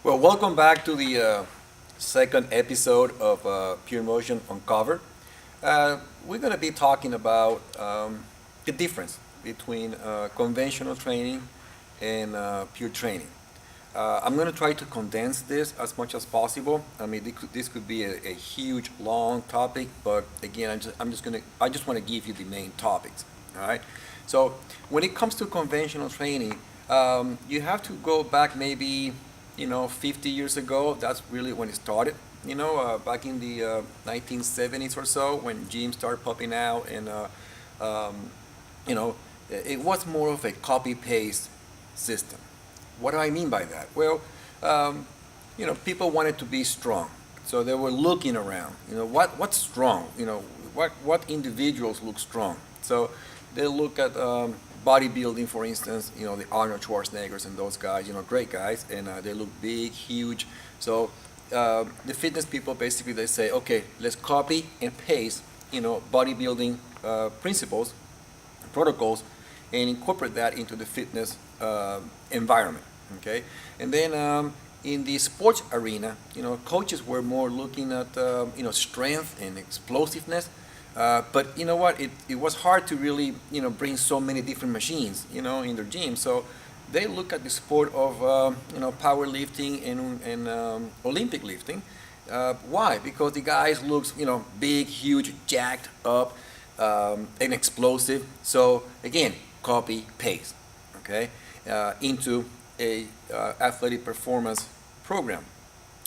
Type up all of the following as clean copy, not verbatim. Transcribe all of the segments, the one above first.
Well, welcome back to the second episode of Purmotion Uncovered. We're going to be talking about the difference between conventional training and pure training. I'm going to try to condense this as much as possible. I mean, this could be a huge, long topic, but again, I just want to give you the main topics. All right. So when it comes to conventional training, you have to go back maybe 50 years ago. That's really when it started. Back in the 1970s or so, when gyms started popping out, and it was more of a copy-paste system. What do I mean by that? Well, people wanted to be strong, so they were looking around. What's strong? What individuals look strong? So they look at bodybuilding, for instance. The Arnold Schwarzeneggers and those guys. Great guys, and they look big, huge. So the fitness people basically they say, okay, let's copy and paste, bodybuilding principles, protocols, and incorporate that into the fitness environment. Okay, and then in the sports arena, coaches were more looking at strength and explosiveness. But you know what? It was hard to really bring so many different machines in their gym. So they look at the sport of powerlifting and Olympic lifting. Why? Because the guys looks big, huge, jacked up, and explosive. So again, copy paste, okay, into a athletic performance program.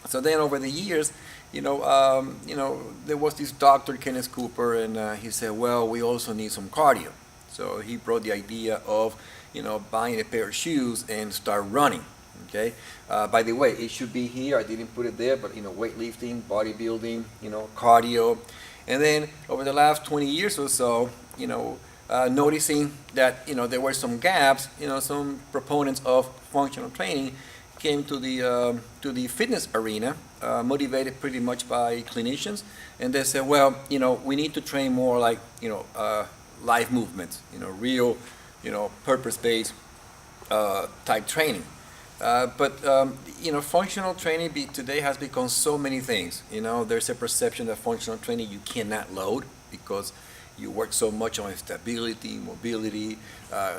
So then over the years, there was this doctor, Kenneth Cooper, and he said, well, we also need some cardio. So he brought the idea of, buying a pair of shoes and start running. Okay. By the way, it should be here. I didn't put it there, but weightlifting, bodybuilding, cardio, and then over the last 20 years or so, noticing that there were some gaps. Some proponents of functional training came to the fitness arena, motivated pretty much by clinicians, and they said, well, we need to train more like live movements, real, purpose-based type training. But functional training today has become so many things. There's a perception that functional training you cannot load because you work so much on stability, mobility.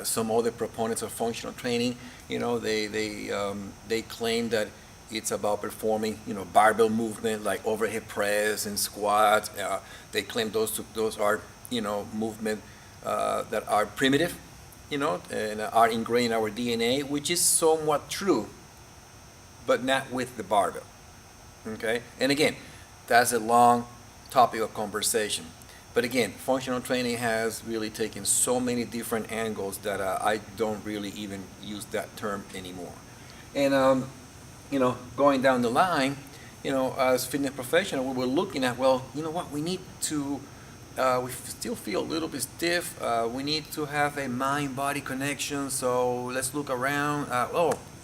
Some other proponents of functional training, they claim that it's about performing, barbell movement like overhead press and squats. They claim those are, movement that are primitive, and are ingrained in our DNA, which is somewhat true, but not with the barbell. Okay, and again, that's a long topic of conversation. But again, functional training has really taken so many different angles that I don't really even use that term anymore. And going down the line, as fitness professional, we were looking at, well, we need to. We still feel a little bit stiff. We need to have a mind-body connection. So let's look around.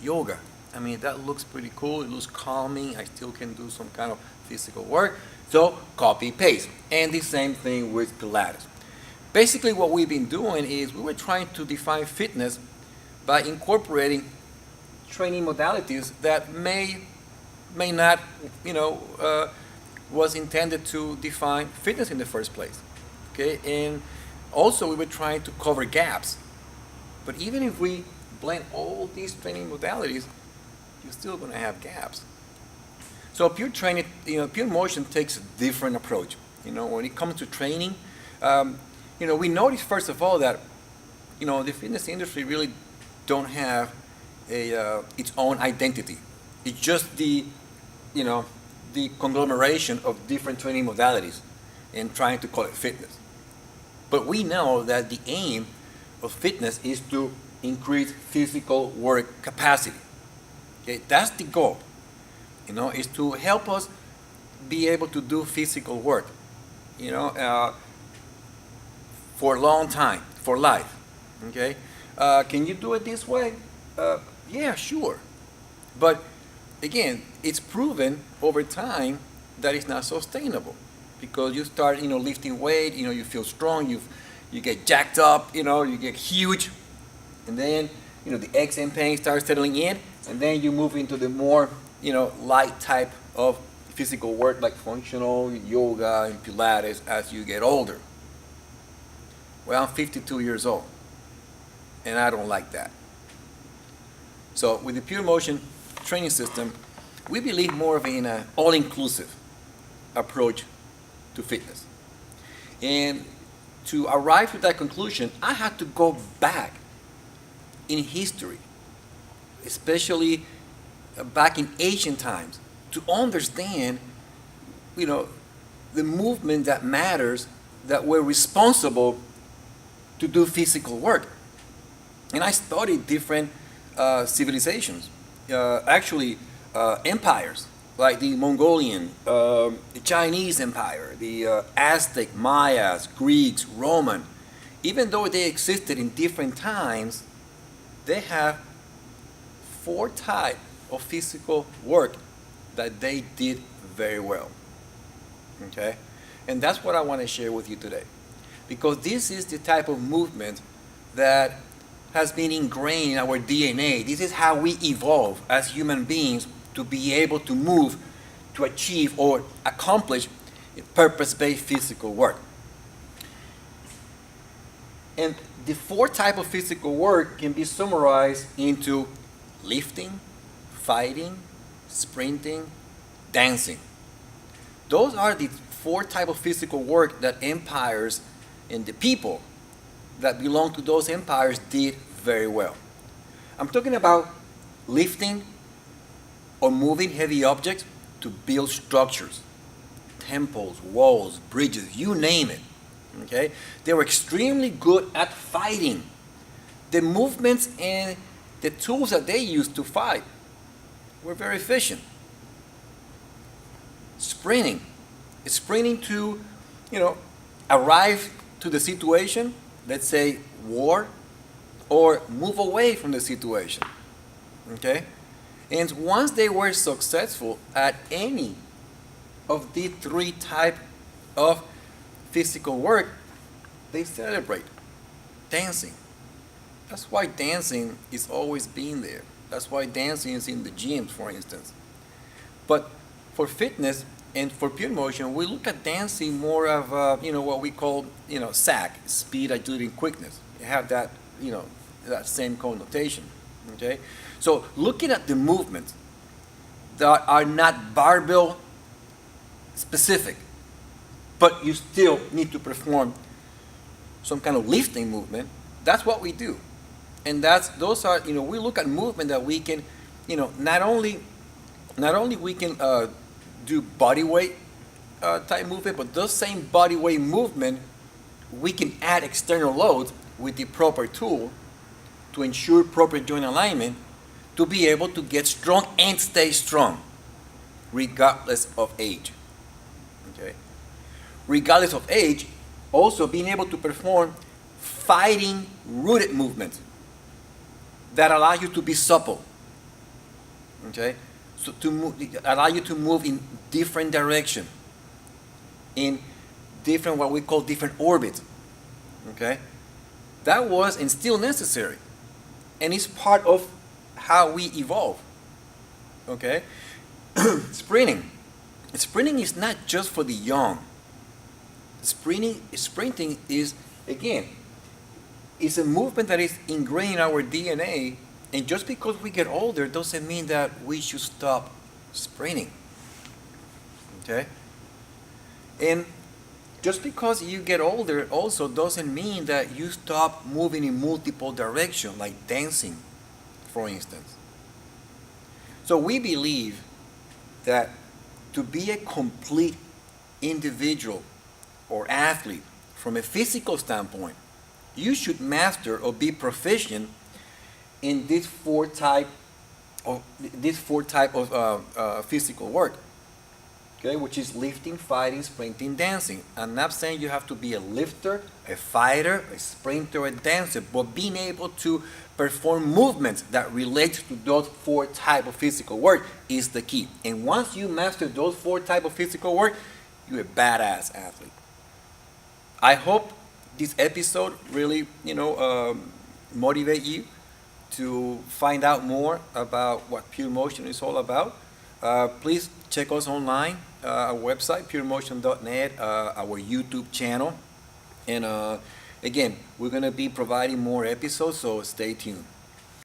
Yoga. I mean, that looks pretty cool. It looks calming. I still can do some kind of physical work. So copy paste, and the same thing with Pilates. Basically, what we've been doing is we were trying to define fitness by incorporating training modalities that may not, was intended to define fitness in the first place. Okay, and also we were trying to cover gaps. But even if we blend all these training modalities, you're still going to have gaps. So pure training, Purmotion takes a different approach. When it comes to training, we notice first of all that, the fitness industry really don't have its own identity. It's just the conglomeration of different training modalities and trying to call it fitness. But we know that the aim of fitness is to increase physical work capacity. Okay, that's the goal. Is to help us be able to do physical work, for a long time, for life. Okay, can you do it this way? Yeah, sure. But again, it's proven over time that it's not sustainable because you start, lifting weight. You feel strong. You get jacked up. You get huge, and then the aches and pains start settling in, and then you move into the more light type of physical work like functional yoga and Pilates as you get older. Well, I'm 52 years old, and I don't like that. So with the Purmotion training system, we believe more in an all-inclusive approach to fitness. And to arrive to that conclusion, I had to go back in history, especially back in ancient times, to understand, the movement that matters, that were responsible to do physical work. And I studied different civilizations, empires, like the Mongolian, the Chinese Empire, the Aztec, Mayas, Greeks, Roman. Even though they existed in different times, they have 4 types of physical work that they did very well. Okay? And that's what I want to share with you today. Because this is the type of movement that has been ingrained in our DNA. This is how we evolve as human beings to be able to move, to achieve or accomplish purpose-based physical work. And the 4 types of physical work can be summarized into lifting, fighting, sprinting, dancing. Those are the 4 types of physical work that empires and the people that belong to those empires did very well. I'm talking about lifting or moving heavy objects to build structures, temples, walls, bridges, you name it. Okay? They were extremely good at fighting. The movements and the tools that they used to fight were very efficient. Sprinting to, arrive to the situation, let's say war, or move away from the situation. Okay? And once they were successful at any of the 3 types of physical work, they celebrate dancing. That's why dancing is always been there. That's why dancing is in the gyms, for instance. But for fitness and for Purmotion, we look at dancing more of what we call SAC, speed, agility, and quickness. You have that that same connotation. Okay, so looking at the movements that are not barbell specific, but you still need to perform some kind of lifting movement. That's what we do, and those are we look at movement that we can not only we can do body weight type movement, but those same body weight movement we can add external loads with the proper tool to ensure proper joint alignment to be able to get strong and stay strong regardless of age. Okay, regardless of age, also being able to perform fighting rooted movements that allow you to be supple. Okay, so allow you to move in different direction, in different what we call different orbits. Okay, that was and still necessary, and it's part of how we evolve. Okay, sprinting is not just for the young. Sprinting is, again, it's a movement that is ingrained in our DNA, and just because we get older doesn't mean that we should stop sprinting. Okay? And just because you get older also doesn't mean that you stop moving in multiple directions, like dancing, for instance. So we believe that to be a complete individual or athlete from a physical standpoint, you should master or be proficient in these four type of physical work. Okay, which is lifting, fighting, sprinting, dancing. I'm not saying you have to be a lifter, a fighter, a sprinter, a dancer, but being able to perform movements that relate to those four types of physical work is the key. And once you master those four types of physical work, you're a badass athlete. I hope this episode really, motivate you to find out more about what Purmotion is all about. Please check us online, our website, purmotion.net, our YouTube channel. And again, we're going to be providing more episodes, so stay tuned.